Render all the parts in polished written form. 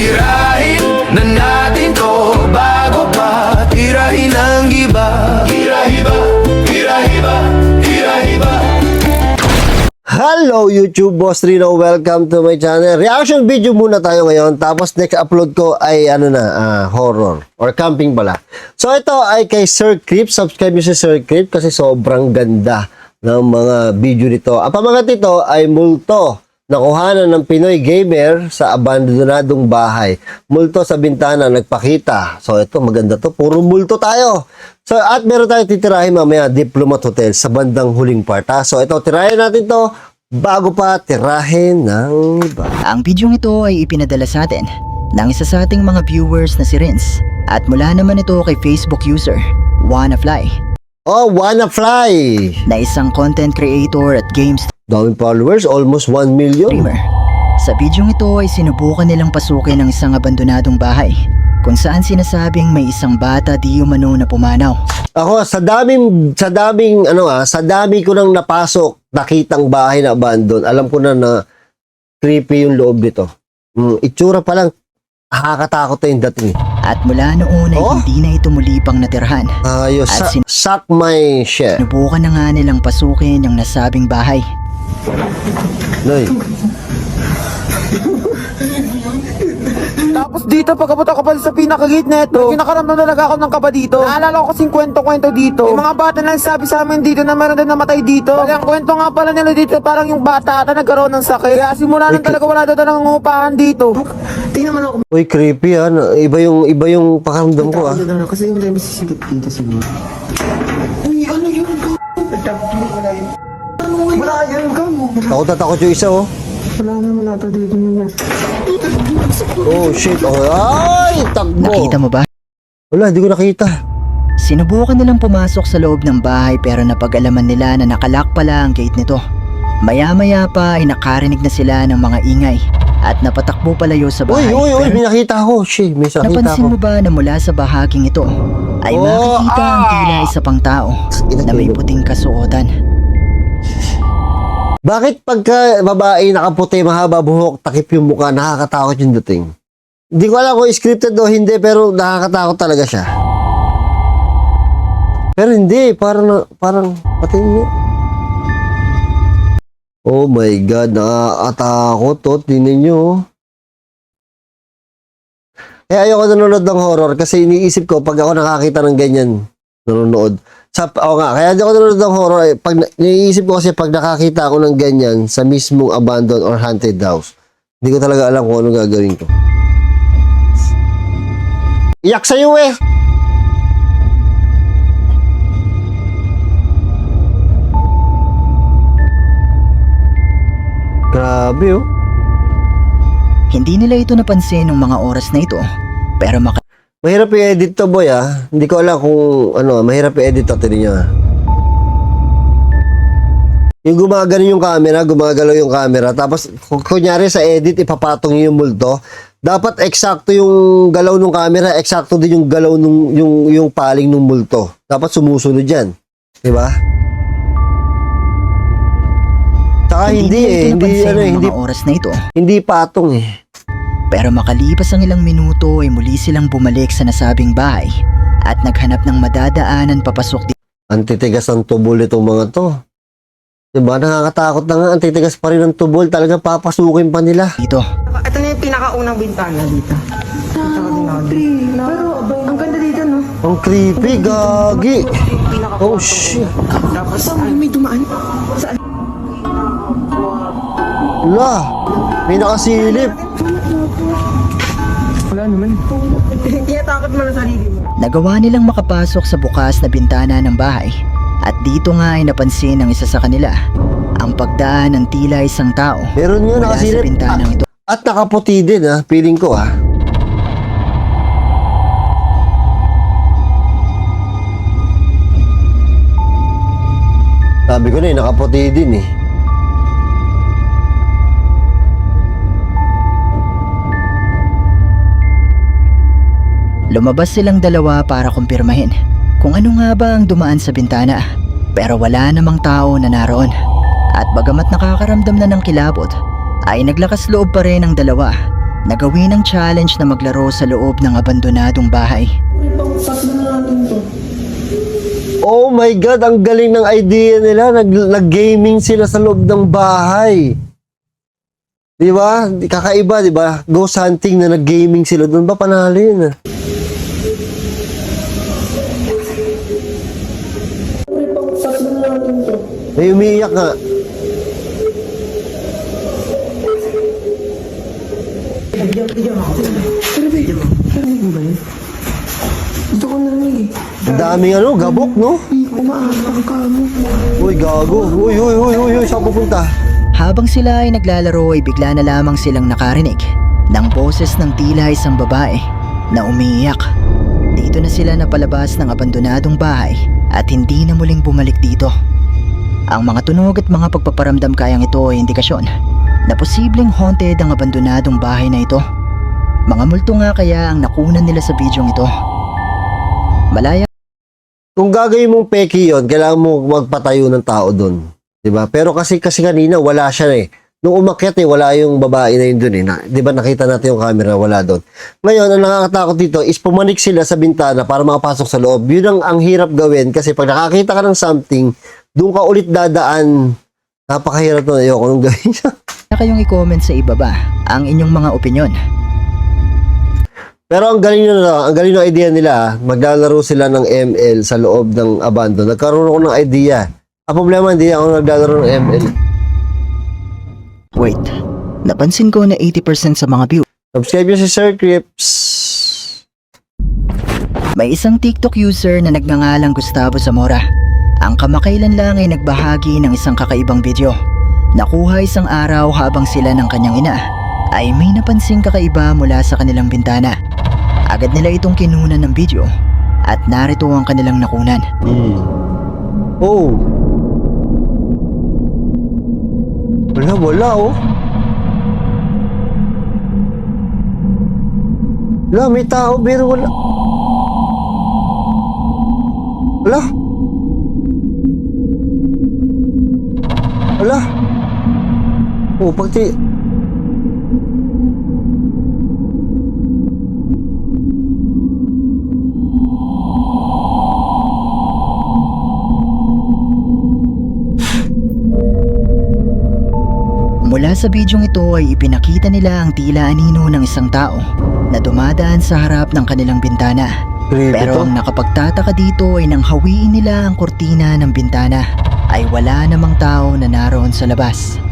Tirahin na natin to bago pa tirahin ang iba. Tira-hiba, tira-hiba, tira-hiba. Hello YouTube, Boss Rino, welcome to my channel. Reaction video muna tayo ngayon, tapos next upload ko ay horror or camping pala. So ito ay kay Sir Creep, subscribe nyo si Sir Creep kasi sobrang ganda ng mga video nito. Ang pamagat nito ay multo na kuhanan ng Pinoy gamer sa abandonadong bahay. Multo sa bintana nagpakita. So ito maganda to, puro multo tayo. So at meron tayong titirahin mamaya, Diplomat Hotel sa bandang huling part. So ito, tirahin natin to bago pa tirahin ng iba. Ang bidyong ito ay ipinadala sa atin ng isa sa ating mga viewers na si Renz. At mula naman ito kay Facebook user, WannaFly. Oh, WannaFly! Na isang content creator at games Daming followers, almost 1 million. streamer. Sa bidyong ito ay sinubukan nilang pasukin ang isang abandonadong bahay kung saan sinasabing may isang bata di umano na pumanaw. Ako, sa dami ko nang napasok, nakitang bahay na abandon. Alam ko na creepy yung loob nito. Itsura pa lang, nakakatakot na yung dating. At mula noon ay hindi na ito muli pang natirhan. Ayos, At suck my share. sinubukan na nga nilang pasukin yung nasabing bahay. Noy. Tapos dito, pagkabot ako pa sa pinaka-gate neto, kinakaramdam talaga ako ng kaba dito. Naalala ko kasing kwento-kwento dito. Yung mga bata na sabi sa amin dito na meron din namatay dito. Kaya ang kwento nga pala nila dito, parang yung bata ata nagkaroon ng sakit. Kaya simula nang talaga wala daw talagang upahan dito. Tingnan mo ako. Uy, creepy ha. Iba yung pakiramdam ko ha. Kasi yung dami sisipit dito siguro. Uy, ano yun? Wala yun, gamo. Takot na takot yung isa oh. Wala naman nato dito yun. Oh shit. Oh, ay, takbo. Nakita mo ba? Wala, hindi ko nakita. Sinubukan nilang pumasok sa loob ng bahay pero napag-alaman nila na nakalock pala ang gate nito. Maya-maya pa ay nakarinig na sila ng mga ingay at napatakbo palayo sa bahay. Uy, Pero may nakita ako. Shit, may nakita napansin ako. mo ba na mula sa bahaging ito ay makikita ang tila isa pang tao na may puting kasuotan? Bakit pagka babae nakaputi, mahaba buhok, takip yung mukha, nakakatakot yung dating? Hindi ko alam kung scripted o hindi, pero nakakatakot talaga siya. Pero hindi, parang patingin niya. Oh my God, nakakatakot to. Tingnan nyo. Kaya ayoko nanonood ng horror kasi iniisip ko pag ako nakakita ng ganyan, nanonood. Kaya di ako nanonood ng horror. Pag iniisip ko kasi pag nakakita ako ng ganyan sa mismong abandoned or haunted house, hindi ko talaga alam kung anong gagawin ko. Iyak sa'yo eh! Grabe oh. Hindi nila ito napansin ng mga oras na ito pero Mahirap i-edit to boy ah. Hindi ko alam kung mahirap i-edit to. Tinin nyo ah. Yung gumagano yung camera, gumagalaw yung camera. Tapos kunyari sa edit ipapatong yung multo. Dapat eksakto yung galaw ng camera, eksakto din yung galaw nung yung paling ng multo. Dapat sumusunod yan. Di ba? Saka hindi oras na ito. Hindi patong eh. Pero makalipas ang ilang minuto ay muli silang bumalik sa nasabing bahay at naghanap ng madadaanan papasok dito. Antitigas ang tubol itong mga to. Diba? Nakakatakot na nga. Antitigas pa rin ang tubol. Talagang papasukin pa nila. Ito Ito na yung pinakaunang bintana dito. Pero ang ganda dito, no? Ang creepy, gagi. Oh shit. Tapos may dumaan. Saan? La, may nakasilip. Wala naman. Hindi natakot mo na sarili mo. nagawa nilang makapasok sa bukas na bintana ng bahay. At dito nga ay napansin ng isa sa kanila ang pagdaan ng tila isang tao Meron nga mula sa nakasilip. bintanang ito. At nakaputi din ha, feeling ko ha. Sabi ko na nakaputi din eh. Lumabas silang dalawa para kumpirmahin kung ano nga ba ang dumaan sa bintana. Pero wala namang tao na naroon. At bagamat nakakaramdam na ng kilabot, ay naglakas loob pa rin ang dalawa na gawin ang challenge na maglaro sa loob ng abandonadong bahay. Oh my God, ang galing ng idea nila. Nag-gaming sila sa loob ng bahay. Di ba? Kakaiba, di ba? Ghost hunting na nag-gaming sila. Doon ba panalin? May umiiyak nga. Ang daming ano, gabok, no? Uy, gago. Uy, saan pupunta? Habang sila ay naglalaro ay bigla na lamang silang nakarinig ng boses ng tila isang babae na umiiyak. Dito na sila napalabas ng abandonadong bahay at hindi na muling bumalik dito. Ang mga tunog at mga pagpaparamdam kayang ito ay indikasyon na posibleng haunted ang abandonadong bahay na ito. Mga multo nga kaya ang nakunan nila sa bidyong ito. Malaya Kung gagawin mong peki yun, kailangan mo magpatayo ng tao doon. Diba? Pero kasi kanina, wala siya eh. Nung umakyat wala yung babae na yun doon eh. Diba nakita natin yung camera, wala doon. Ngayon, ang nakakatakot dito is pumanik sila sa bintana para makapasok sa loob. Yun ang hirap gawin kasi pag nakakita ka ng something, doon ka ulit dadaan. Napakahirap to. Ayoko nung gawin siya. kayong i-comment sa ibaba ang inyong mga opinyon. Pero ang galing ng idea nila, maglalaro sila ng ML sa loob ng abandon. Nagkaroon ako ng idea. Ang problema, hindi ako naglalaro ng ML. Wait, napansin ko na 80% sa mga view. Subscribe nyo si Sir Crips. May isang TikTok user na nagngangalang Gustavo Zamora. Ang kamakailan lang ay nagbahagi ng isang kakaibang video. Nakuha isang araw habang sila ng kanyang ina ay may napansing kakaiba mula sa kanilang bintana. Agad nila itong kinunan ng video at narito ang kanilang nakunan. Oh. Wala oh. Wala, may tao pero wala. Wala. Wala. Oh, pagti... Mula sa bidyong ito ay ipinakita nila ang tila anino ng isang tao na dumadaan sa harap ng kanilang bintana. Creepy Pero to. ang nakapagtataka dito ay nang hawiin nila ang kortina ng bintana ay wala namang tao na naroon sa labas.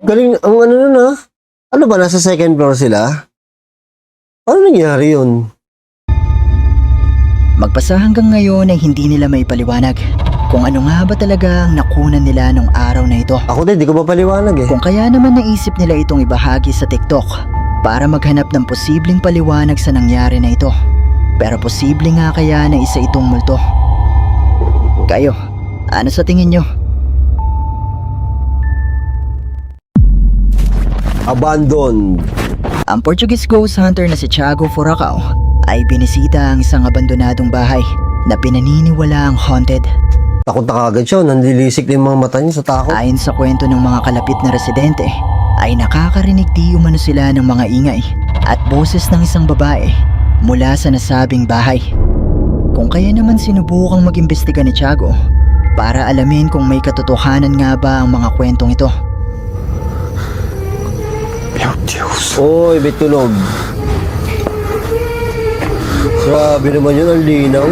Galing, ang ano nun ah. Ano ba, nasa second floor sila? Ano nangyari yun? Magpasa hanggang ngayon ay hindi nila may paliwanag kung ano nga ba talaga ang nakunan nila nung araw na ito. Ako din, di ko mapaliwanag eh. Kung kaya naman naisip nila itong ibahagi sa TikTok para maghanap ng posibleng paliwanag sa nangyari na ito. Pero posible nga kaya na isa itong multo. Kayo, ano sa tingin nyo? Abandoned. Ang Portuguese ghost hunter na si Tiago Furacao ay binisita ang isang abandonadong bahay na pinaniniwala ang haunted. Takot na kagad siya, nanlilisik din yung mga mata niya sa takot. Ayon sa kwento ng mga kalapit na residente, ay nakakarinig di umano sila ng mga ingay at boses ng isang babae mula sa nasabing bahay. Kung kaya naman sinubukang mag-imbestiga ni Tiago para alamin kung may katotohanan nga ba ang mga kwentong ito. Oy, may tunog. Grabe naman yun, ang linaw.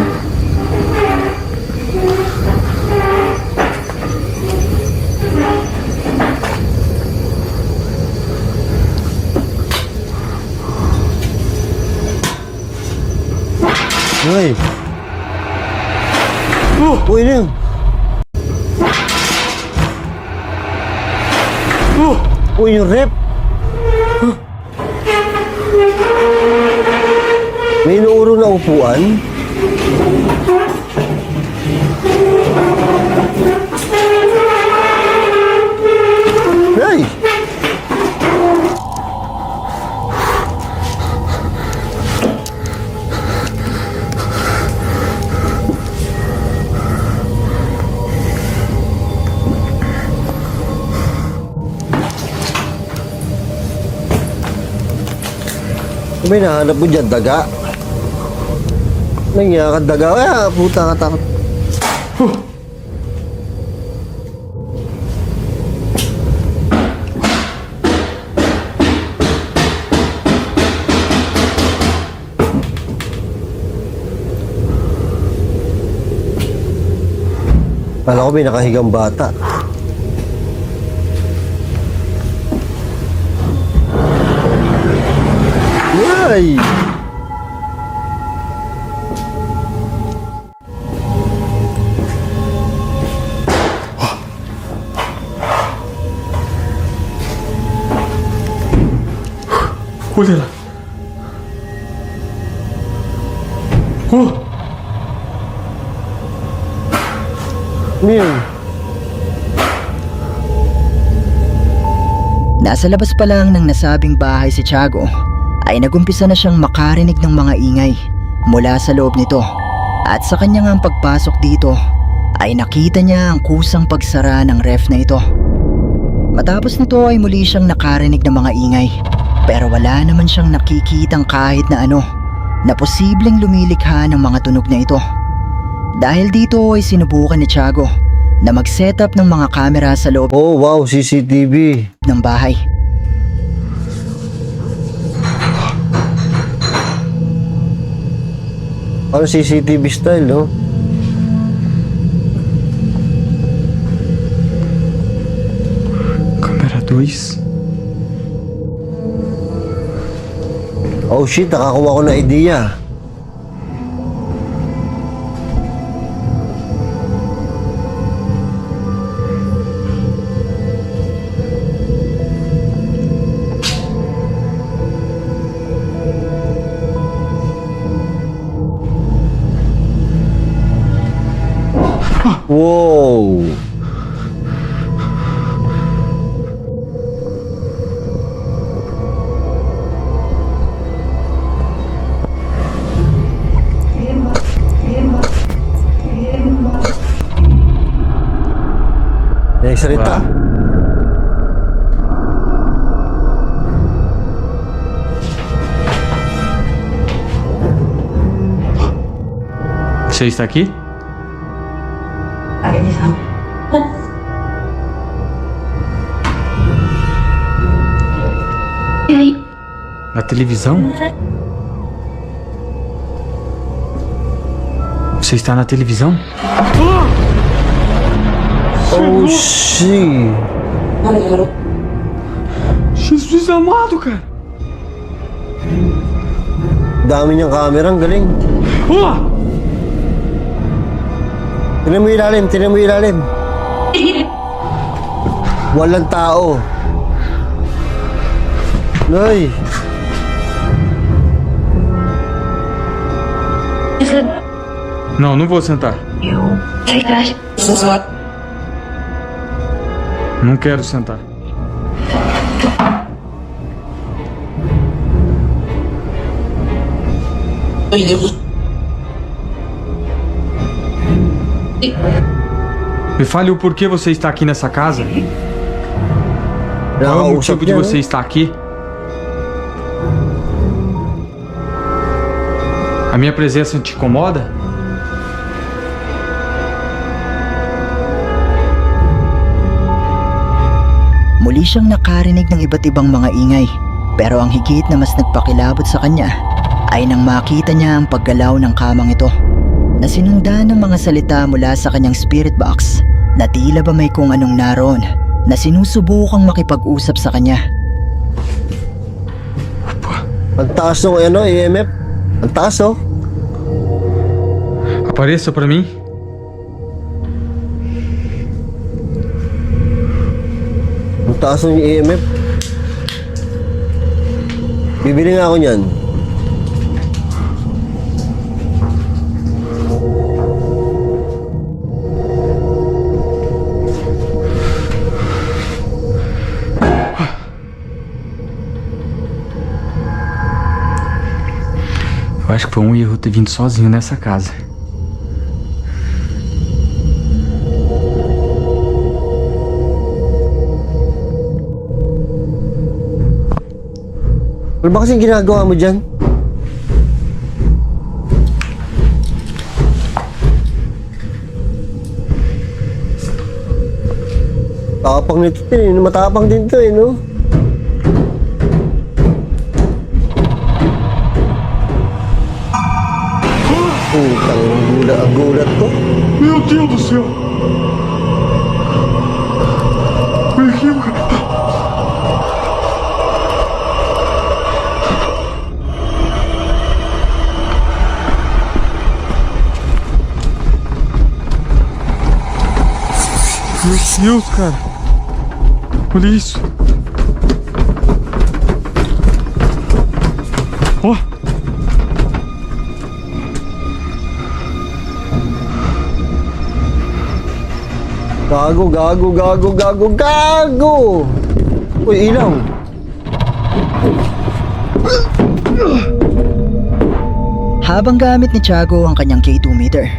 Uy. Uy, ano yun? Uy, yung rep. May inuuro na upuan. Ay! May nahanap mo dyan, daga. Nangyaka daga. Ah, puta ka takot. Kala ko may nakahigang bata. Yay! Huli lang. Oh! Ano yun? Nasa labas pa lang ng nasabing bahay si Tiago ay nagumpisa na siyang makarinig ng mga ingay mula sa loob nito. At sa kanyang pagpasok dito ay nakita niya ang kusang pagsara ng ref na ito. Matapos nito ay muli siyang nakarinig ng mga ingay, pero wala naman siyang nakikitang kahit na ano na posibleng lumilikha ng mga tunog na ito. Dahil dito ay sinubukan ni Tiago na mag-set up ng mga kamera sa loob Oh, wow, CCTV. ng bahay. Parang CCTV style, no? Câmera 2. Oh shit, nakakuha ko na idea. Wow! Nagsalita. Você está aqui? Na televisão? Você está na televisão? Oh shit! Jesus amado, cara! Dami niyang camera, ang galing. Oh! Tingnan mo ilalim, tingnan mo ilalim. Walang tao. Nay! Não, não vou sentar. Não quero sentar. Me fale o porquê você está aqui nessa casa? Qual é o Nakakausap motivo de niya, você no? estar aqui? A minha presença te incomoda? Muli siyang nakarinig ng iba't ibang mga ingay, pero ang higit na mas nagpakilabot sa kanya ay nang makita niya ang paggalaw ng kamang ito na sinundan ng mga salita mula sa kanyang spirit box na tila ba may kung anong naroon na sinusubukang makipag-usap sa kanya. Ang taas ng ano, EMF. Ang taas, oh. Apareça pra mim. Ang taas ng EMF. Bibili nga ako niyan. Eu acho que foi um erro ter vindo sozinho nessa casa. Ano ba kasing ginagawa mo dyan? Tapang nito eh. Matapang din to eh, no? Putang ang gulat ko. Meu Deus do céu! Meu Deus, cara! Olha isso! Ó! Gago! Uy, ilaw. Habang gamit ni Tiago ang kanyang K2 meter,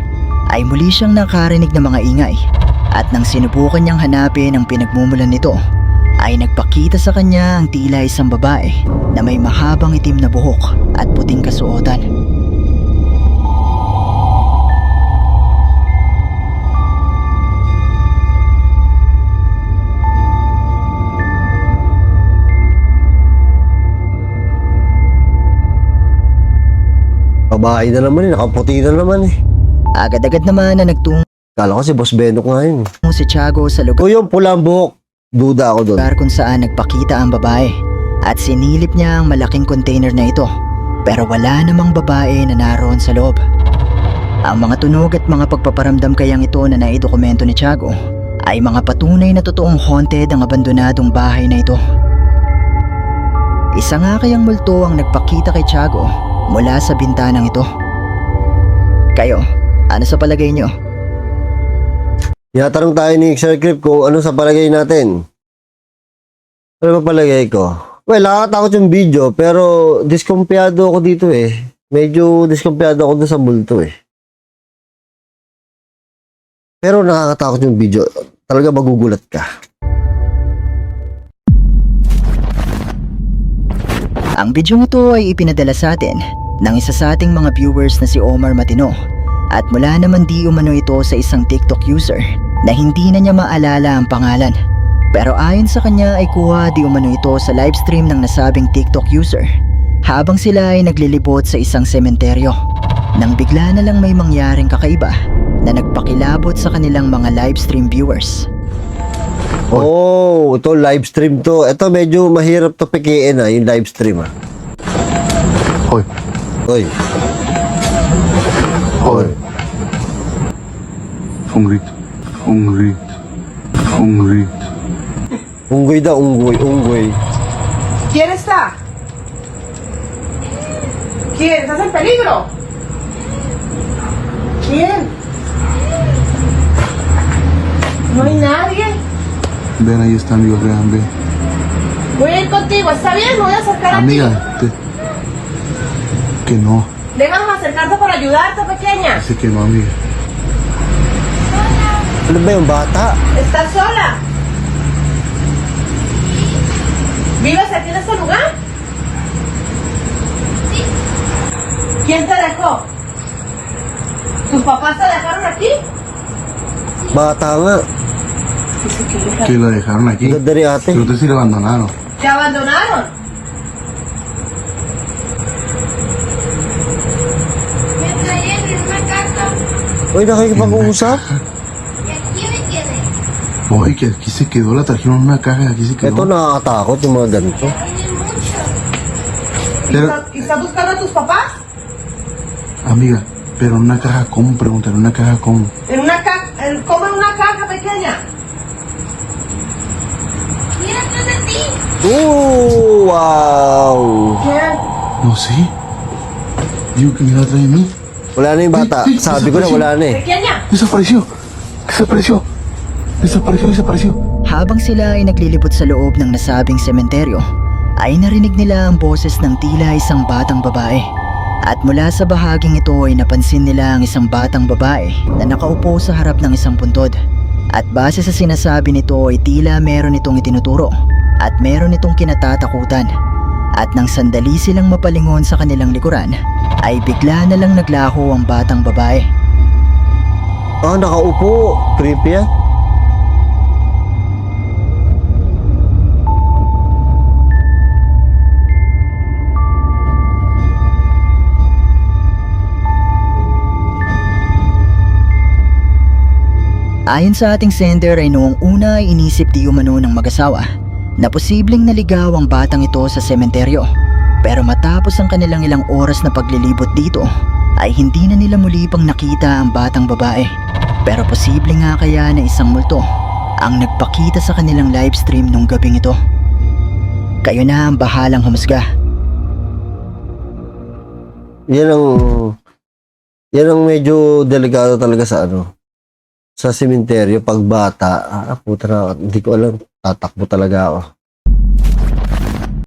ay muli siyang nakarinig ng mga ingay. At nang sinubukan niyang hanapin ang pinagmumulan nito, ay nagpakita sa kanya ang tila isang babae na may mahabang itim na buhok at puting kasuotan. Babae na naman eh. Nakaputi na naman eh. Agad-agad naman na nagtungo Kala ko si Boss Benok nga yun. si Tiago sa lugar Kung yung pulang buhok, duda ako doon. kung saan nagpakita ang babae at sinilip niya ang malaking container na ito, pero wala namang babae na naroon sa loob. Ang mga tunog at mga pagpaparamdam kayang ito na naidokumento ni Tiago ay mga patunay na totoong haunted ang abandonadong bahay na ito. Isa nga kayang multo ang nagpakita kay Tiago mula sa bintanang ito. Kayo, ano sa palagay niyo? Tinatanong tayo ni Sir Crip kung ano sa palagay natin. Ano ba palagay ko? Well, nakakatakot yung video pero diskumpiyado ako dito eh. Medyo diskumpiyado ako doon sa multo eh. Pero nakakatakot yung video. Talaga magugulat ka. Ang video ito ay ipinadala sa atin ng isa sa ating mga viewers na si Omar Matino. At mula naman di umano ito sa isang TikTok user na hindi na niya maalala ang pangalan. Pero ayon sa kanya ay kuha di umano ito sa livestream ng nasabing TikTok user habang sila ay naglilibot sa isang sementeryo. Nang bigla na lang may mangyaring kakaiba na nagpakilabot sa kanilang mga livestream viewers. Oh, ito live stream to. Ito medyo mahirap to pikiin yung live stream Hoy, Oy. hoy. Un grito. Unggoy daw, unggoy. ¿Quién está? ¿Quién? ¿Estás en peligro? ¿Quién? ¿No hay nadie? Ven, ahí está, amigo, vean, ven. Voy a ir contigo, ¿está bien? Me voy a acercar a ti. Amiga, que no. Déjame acercarte para ayudarte, pequeña. Dice que no, amiga. Ano ba yung bata? ¿Estás sola? ¿Vives aquí en este lugar? Sí. ¿Quién te dejó? ¿Tus papás te dejaron aquí? Bata nga. Que lo dejaron aquí. Dadari ate. Pero ustedes sí lo abandonaron. ¿Te abandonaron? Me trajeron en una caja Uy, nakikipag-uusap? y aquí me quedé. Oye, que aquí se quedó, la trajeron en una caja y aquí se quedó. Ito nakakatakot yung mga ganito. Tiene mucho. Pero, ¿Y estás buscando a tus papás? amiga, pero en una caja, ¿cómo? Pregúntale, ¿en una caja cómo? En una caja, ¿cómo en una caja pequeña? Mira atrás de ti. Wow! ¿Quién? No sé. Digo que me la trae a mí. Wala na yung bata. Sabi ko na wala na eh. Pequeña. Desapareció. Habang sila ay naglilibot sa loob ng nasabing sementeryo, ay narinig nila ang boses ng tila isang batang babae. At mula sa bahaging ito ay napansin nila ang isang batang babae na nakaupo sa harap ng isang puntod. At base sa sinasabi nito ay tila meron itong itinuturo at meron itong kinatatakutan. At nang sandali silang mapalingon sa kanilang likuran, ay bigla na lang naglaho ang batang babae. Nakaupo. Creepy yan. Ayon sa ating sender ay noong una ay inisip di umano ng mag-asawa na posibleng naligaw ang batang ito sa sementeryo. Pero matapos ang kanilang ilang oras na paglilibot dito ay hindi na nila muli pang nakita ang batang babae. Pero posible nga kaya na isang multo ang nagpakita sa kanilang livestream nung gabing ito. Kayo na ang bahalang humusga. Yan ang medyo delikado talaga sa sa sementeryo pag bata. Puta na, hindi ko alam, tatakbo talaga ako.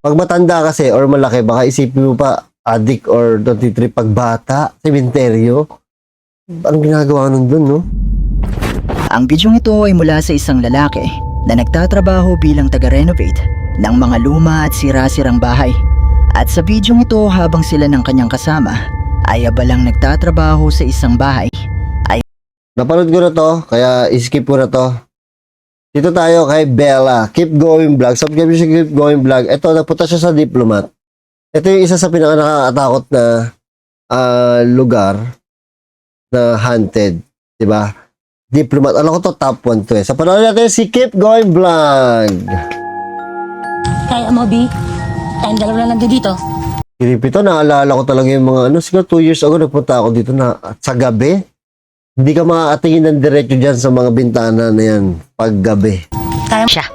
Pag matanda kasi or malaki, baka isipin mo pa adik or 23. Pag bata, sementeryo, anong ginagawa nun dun, no? Ang bidyong ito ay mula sa isang lalaki na nagtatrabaho bilang taga-renovate ng mga luma at sira-sirang bahay. At sa bidyong ito habang sila ng kanyang kasama ay abalang nagtatrabaho sa isang bahay. Napanood ko na to, kaya skip ko na to. Dito tayo kay Bella. Keep Going Vlog. Subscribe nyo si Keep Going Vlog. Ito, napunta siya sa Diplomat. Ito yung isa sa pinaka-nakakatakot na lugar na haunted. Diba? Diplomat. Alam ko to, top 1 to eh. So, panoorin natin si Keep Going Vlog. Kaya mo, B? Tayong dalawa lang dito. Kirip ito, naalala ko talaga yung mga siguro 2 years ago, nagpunta ako dito na sa gabi. Hindi ka makakatingin ng diretso dyan sa mga bintana na yan pag gabi. Kaya mo siya.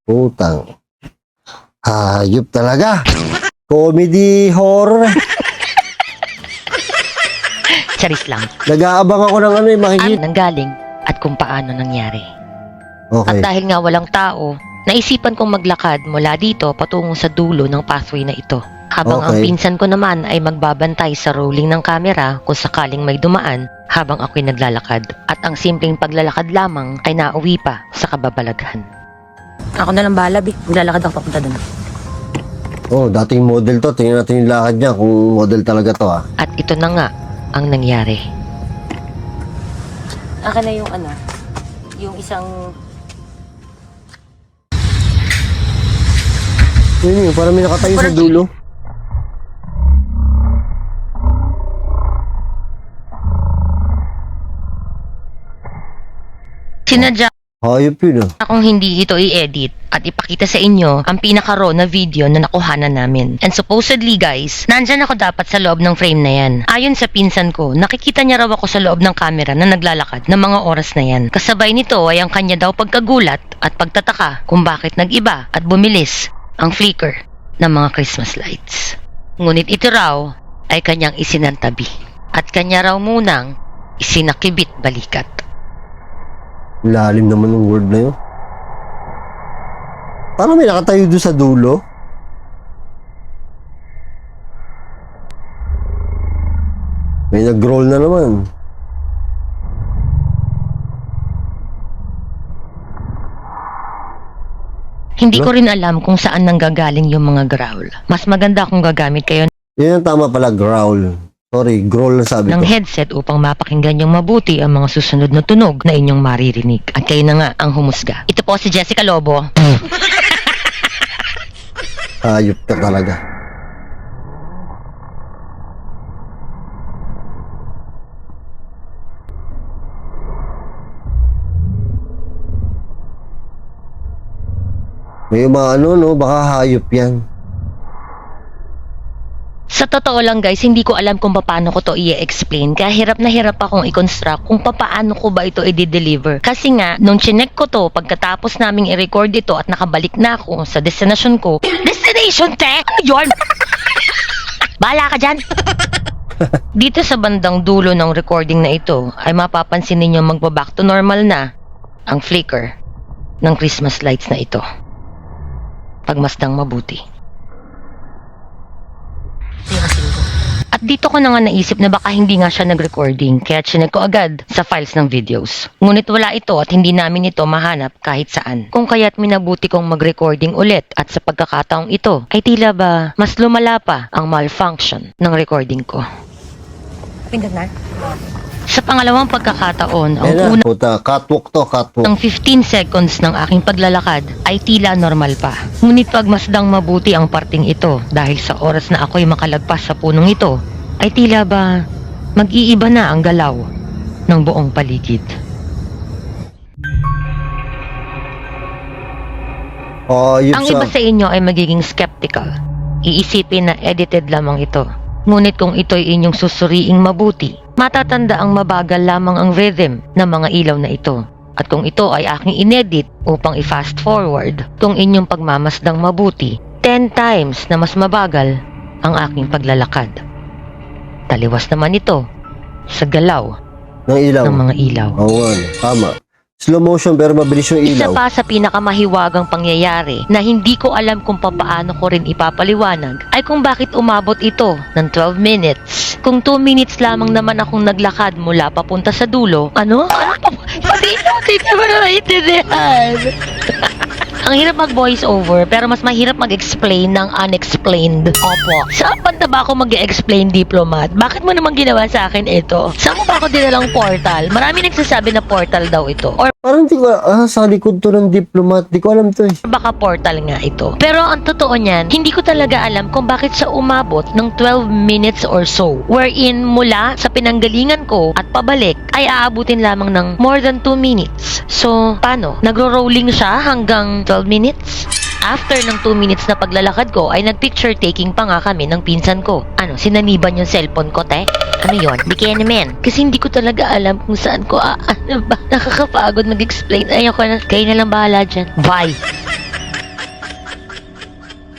Putang. Hayop talaga. Comedy, horror. Charis lang. Nag-aabang ako ng makikita. Nanggaling at kung paano nangyari. Okay. At dahil nga walang tao, naisipan kong maglakad mula dito patungo sa dulo ng pathway na ito. Habang ang Okay. pinsan ko naman ay magbabantay sa rolling ng camera kung sakaling may dumaan habang ako'y naglalakad. At ang simpleng paglalakad lamang ay nauwi pa sa kababalaghan. Ako na lang bahala, B. Maglalakad ako papunta doon. Oh, dating model to. Tingnan natin yung lakad niya kung model talaga to At ito na nga ang nangyari. Akin na yung yung isang... Yun yun, parang may nakatayo sa dulo. Sinadya Hayop yun akong hindi ito i-edit at ipakita sa inyo ang pinaka-raw na video na nakuhanan namin. And supposedly guys, nandyan ako dapat sa loob ng frame na yan. Ayon sa pinsan ko, nakikita niya raw ako sa loob ng camera na naglalakad ng mga oras na yan. Kasabay nito ay ang kanya daw pagkagulat at pagtataka kung bakit nag-iba at bumilis ang flicker ng mga Christmas lights. Ngunit ito raw ay kanyang isinantabi at kanya raw munang isinakibit balikat. Lalim naman ng word na yun. Parang may nakatayo doon sa dulo. May nag-roll na naman. Hindi ko rin alam kung saan nanggagaling yung mga growl. Mas maganda kung gagamit kayo Yun ang tama pala, growl. Sorry, growl na sabi ng ko. headset upang mapakinggan yung mabuti ang mga susunod na tunog na inyong maririnig. At kayo na nga ang humusga. Ito po si Jessica Lobo. Hayop ka talaga. May mga baka hayop yan. Sa totoo lang guys, hindi ko alam kung paano ko to i-explain. Kaya hirap na hirap akong i-construct kung paano ko ba ito i-deliver. Kasi nga, nung chinek ko to, pagkatapos naming i-record ito at nakabalik na ako sa destination ko. Destination, te! Ano yun? Bahala ka dyan! Dito sa bandang dulo ng recording na ito, ay mapapansin ninyo magba-back to normal na ang flicker ng Christmas lights na ito. Pagmasdang mabuti. At dito ko na nga naisip na baka hindi nga siya nag-recording, kaya chinek ko agad sa files ng videos. Ngunit wala ito at hindi namin ito mahanap kahit saan. Kung kaya't minabuti kong mag-recording ulit at sa pagkakataong ito, ay tila ba mas lumala pa ang malfunction ng recording ko. Pindot na? Sa pangalawang pagkakataon, ang Ayan na, una puta, catwalk to, catwalk. ng 15 seconds ng aking paglalakad ay tila normal pa. Ngunit pagmasdang mabuti ang parting ito dahil sa oras na ako'y makalagpas sa punong ito, ay tila ba mag-iiba na ang galaw ng buong paligid. Oh, yun Ang iba sa inyo ay magiging skeptical. Iisipin na edited lamang ito. Ngunit kung ito'y inyong susuriing mabuti, matatanda ang mabagal lamang ang rhythm ng mga ilaw na ito. At kung ito ay aking inedit upang i-fast forward, kung inyong pagmamasdang mabuti, 10 times na mas mabagal ang aking paglalakad. Taliwas naman ito sa galaw ng ilaw. ng mga ilaw. Oo nga, tama. Slow motion pero mabilis yung Isa ilaw. pa sa pinakamahiwagang pangyayari na hindi ko alam kung papaano ko rin ipapaliwanag ay kung bakit umabot ito ng 12 minutes. Kung 2 minutes lamang naman akong naglakad mula papunta sa dulo, ano? Hindi ko na maintindihan. Ang hirap mag-voice over pero mas mahirap mag-explain ng unexplained. Opo. Saan banda ba ako mag-explain, Diplomat? Bakit mo naman ginawa sa akin ito? Saan mo ba ako dinalang portal? Marami nagsasabi na portal daw ito. Or Parang di ko, sa likod to ng Diplomat. Di ko alam to eh. baka portal nga ito. Pero ang totoo niyan, hindi ko talaga alam kung bakit siya umabot ng 12 minutes or so. Wherein mula sa pinanggalingan ko at pabalik ay aabutin lamang ng more than 2 minutes. So, paano? Nagro-rolling siya hanggang 12 minutes? After ng 2 minutes na paglalakad ko ay nag-picture taking pa nga kami ng pinsan ko. Ano, sinaniban yung cellphone ko, te? Ano yon? Di kaya naman. Kasi hindi ko talaga alam kung saan ko ano ba? Nakakapagod mag-explain. Ayoko na. Kayo na lang bahala dyan. Bye!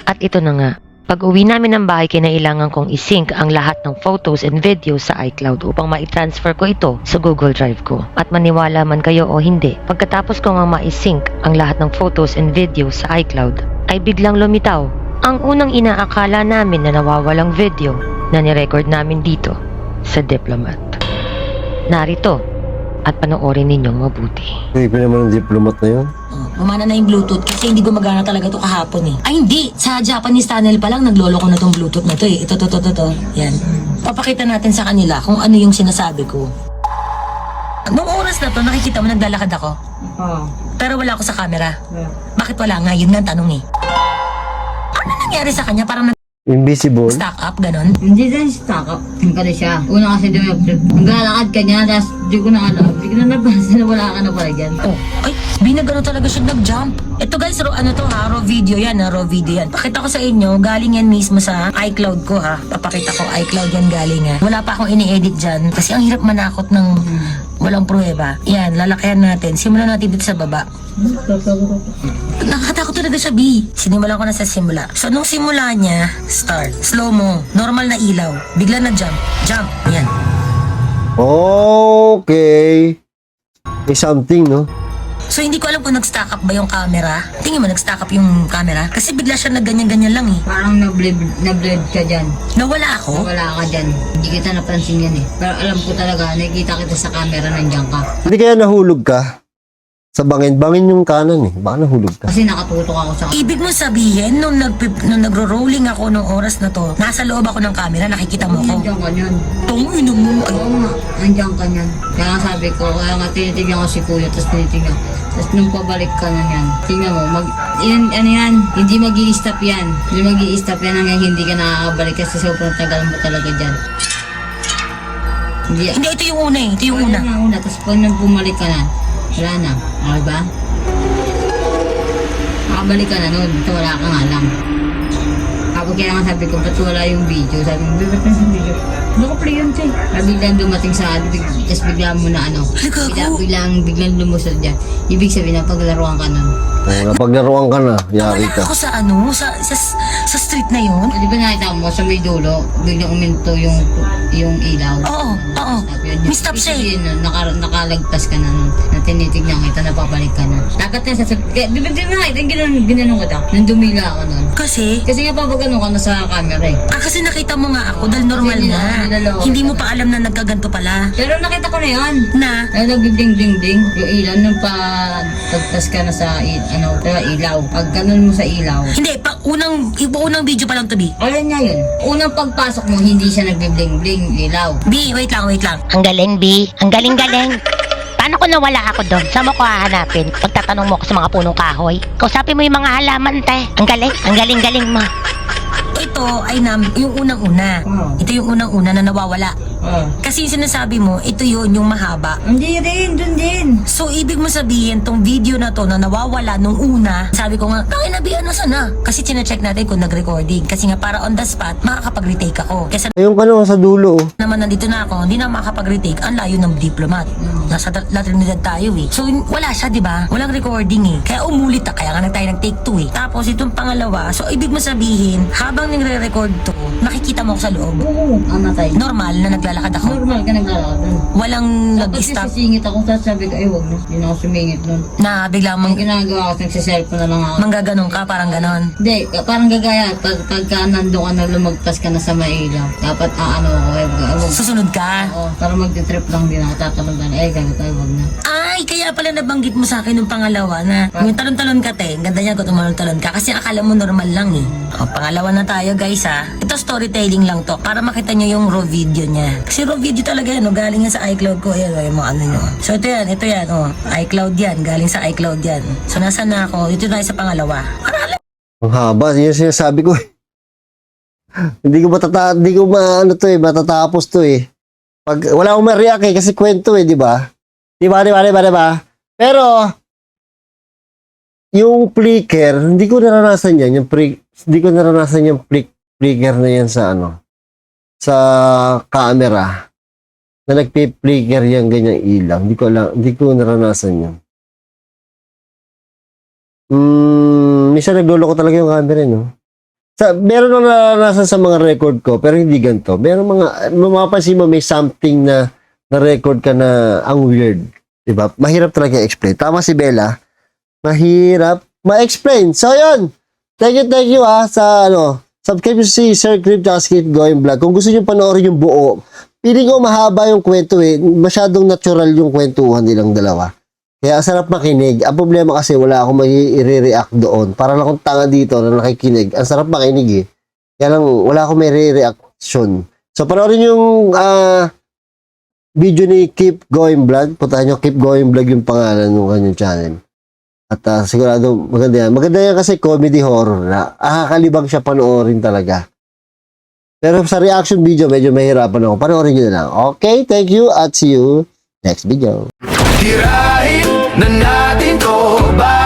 At ito na nga. Pag uwi namin ng bahay, kinailangan kong isync ang lahat ng photos and videos sa iCloud upang ma-transfer ko ito sa Google Drive ko. At maniwala man kayo o hindi, pagkatapos ko nga ma-sync ang lahat ng photos and videos sa iCloud, ay biglang lumitaw ang unang inaakala namin na nawawalang video na nirecord namin dito sa Diplomat. Narito at panoorin ninyong mabuti. Hindi naman ng Diplomat na yun. Umana na yung Bluetooth kasi hindi gumagana talaga to kahapon eh. Ay hindi! Sa Japanese tunnel pa lang naglolo ko na tong Bluetooth na to eh. Ito. Yan. Papakita natin sa kanila kung ano yung sinasabi ko. Noong oras na to, nakikita mo naglalakad ako. Pero wala ako sa camera. Bakit wala nga? Yun nga ang tanong eh. Ano nangyari sa kanya? Parang Invisible. nag-stack up, ganon? Hindi din stock up. Yung pala siya. Una kasi naglalakad ka niya, tapos di ko na alam. Di ko na napansin na wala ka na pala dyan. Oh, ay, binagano talaga siya nag-jump. Ito guys, ano to ha, raw video yan ha, raw video yan. Pakita ko sa inyo, galing yan mismo sa iCloud ko ha. Papakita ko, iCloud yan galing ha. Wala pa akong ini-edit dyan kasi ang hirap manakot ng walang pruweba. Yan, lalakayan natin. Simulan natin dito sa baba. Nakakatakot talaga siya, B. Sinimulan ko na sa simula. So, nung simula niya, start. Slow mo. Normal na ilaw. Bigla na jump. Jump. Yan. Okay. May something, no? So, hindi ko alam kung nag-stack up ba yung camera. Tingin mo, nag-stack up yung camera? Kasi bigla siya nagganyan-ganyan lang eh. Parang na-bled ka dyan. Nawala ako. Wala ka dyan. Hindi kita napansin yan eh. Pero alam ko talaga, nakikita kita sa camera, nandiyan ka. Hindi kaya nahulog ka? Sa bangin. Bangin yung kanan eh. Baka nahulog ka. Kasi nakatutok ako sa Ibig mo sabihin, nung nagro-rolling ako nung oras na to, nasa loob ako ng camera, nakikita mo ko. Nandiyan ka niyan. Tungin mo. Ay, Oo nga, nandiyan ka niyan. Kaya nga sabi ko, kaya nga tinitignan ko si Kuya, tapos tinitignan. Tapos nung pabalik ka na yan, tingnan mo, ano yan, hindi mag-i-stop yan. Hindi mag-i-stop yan hanggang hindi ka nakakabalik kasi sobrang tagal mo talaga dyan. Hindi, hindi, ito yung una eh. Ito yung una. una. Tapos pag nang bumalik ka na, wala na. Okay ba? Makabalik ka na nun, ito wala ka nga lang. Kapag kaya nga sabi ko, ba't wala yung video? Sabi ko, ba't na sa video? Naka-play yun, Chay. Biglang dumating sa atin, tapos biglang mo na ano, biglang lumusod dyan. Ibig sabihin na paglaruan ka nun. Oh, napaglaruan ka na. Yari Wala ka. ako sa sa street na yun. Di ba nakita mo sa may dulo, biglang uminto yung ilaw? Oo. Sabi yun, May stop siya eh. Yun, nakalagpas ka na nun. Na tinitignan kita, napabalik ka na. Dapat na sa... Di ba nakita, ginanong kita. Nang dumila ako nun. Kasi Kasi nga papagano ka na sa camera eh. kasi nakita mo nga ako dahil normal Kasi na. niloloko Hindi mo ka. pa alam na nagkaganto pala. Pero nakita ko na yun. Na, Ay, nagding-ding-ding yung ilaw nung pagtas ka na sa ilaw. Pag ganun mo sa ilaw. hindi, unang video pa lang to, B. Alam niya yun. Unang pagpasok mo, hindi siya nagbe-bling-bling ilaw. B, wait lang. Ang galing, B. Ang galing-galing. Paano ko nawala ako doon? Saan mo ko hahanapin? Pagtatanong mo ako sa mga punong kahoy. Kausapin mo yung mga halaman, te. Ang galing mo. ito ay yung unang-una. Ito yung unang-una na nawawala. Kasi yung sinasabi mo, ito yun, yung mahaba. Hindi rin, dun din. So, ibig mo sabihin, tong video na to na nawawala nung una, sabi ko nga, tangin na biyan, nasa na? Kasi chinecheck natin kung nag-recording. Kasi nga, para on the spot, makakapag-retake ako. Kasi Ayun ka naman sa dulo. naman nandito na ako, hindi na makakapag-retake. Ang layo ng diplomat. Nasa La Trinidad tayo eh. So, wala siya, di ba? Walang recording eh. Kaya umulit na, kaya nga tayo nag-take 2 eh. Tapos, itong pangalawa, so, ibig mo sabihin, habang nagre-record to, nakikita mo ako sa loob. Ang matay. Normal na naglalakad ako. Normal ka naglalakad dun. Walang Tapos nag-stop sisingit ako, tapos sabi ko, ay wag na. Hindi na ako sumingit nun. na bigla Ang mong ginagawa ko, nagsiselfone na lang ako. manggaganong ka, parang ganon. Hindi, parang gagaya. Pagka nandun ka na lumagpas ka na sa mailaw, dapat aano ako, wag. Susunod ka. Oo, para magti-trip lang din ako, tatalon ay ganito, ay wag na. Ay, kaya pala nabanggit mo sa akin yung pangalawa na yung talon-talon ka, te. Ang ganda niya kung tumalon-talon ka kasi akala mo normal lang eh. O, pangalawa na tayo, guys, ha. Ito storytelling lang to para makita nyo yung raw video niya. Kasi raw video talaga yan, galing yan sa iCloud ko. Ayan, yung mga ano nyo. So, ito yan, iCloud yan. Galing sa iCloud yan. So, nasa na ako? Ito tayo sa pangalawa. Ang haba, yun yung sinasabi ko. Hindi ko matatapos to eh. Pag wala akong ma-react eh, kasi kwento eh, di ba? Di ba? Pero, yung flicker, hindi ko naranasan yan, hindi ko naranasan yung flicker na yan sa sa camera. Na nagpi-flicker yung ganyang ilaw. Hindi ko naranasan yan. Minsan nagloloko talaga yung camera, no? Meron na naranasan sa mga record ko, pero hindi ganito. Meron mapapansin mo may something na na-record ka na ang weird. Diba? Mahirap talaga i-explain. Tama si Bella. Mahirap ma-explain. So, yun. Thank you sa subscribe si Sir Crip at Keep Going Vlog. Kung gusto nyo panoorin yung buo, piling ko mahaba yung kwento eh. Masyadong natural yung kwentuhan nilang dalawa. Kaya sarap makinig. Ang problema kasi wala akong i-react doon. Para lang akong tanga dito na nakikinig. Ang sarap makinig eh. Kaya lang wala akong may re-reaction. So panoorin yung video ni Keep Going Vlog. Puntahan nyo, Keep Going Vlog yung pangalan ng kanyang channel. At sigurado maganda yan. Maganda yan kasi comedy horror na. Kakalibang siya panoorin talaga. Pero sa reaction video medyo mahirapan ako. Panoorin nyo na lang. Okay, thank you at see you next video. Tirahin na natin to ba?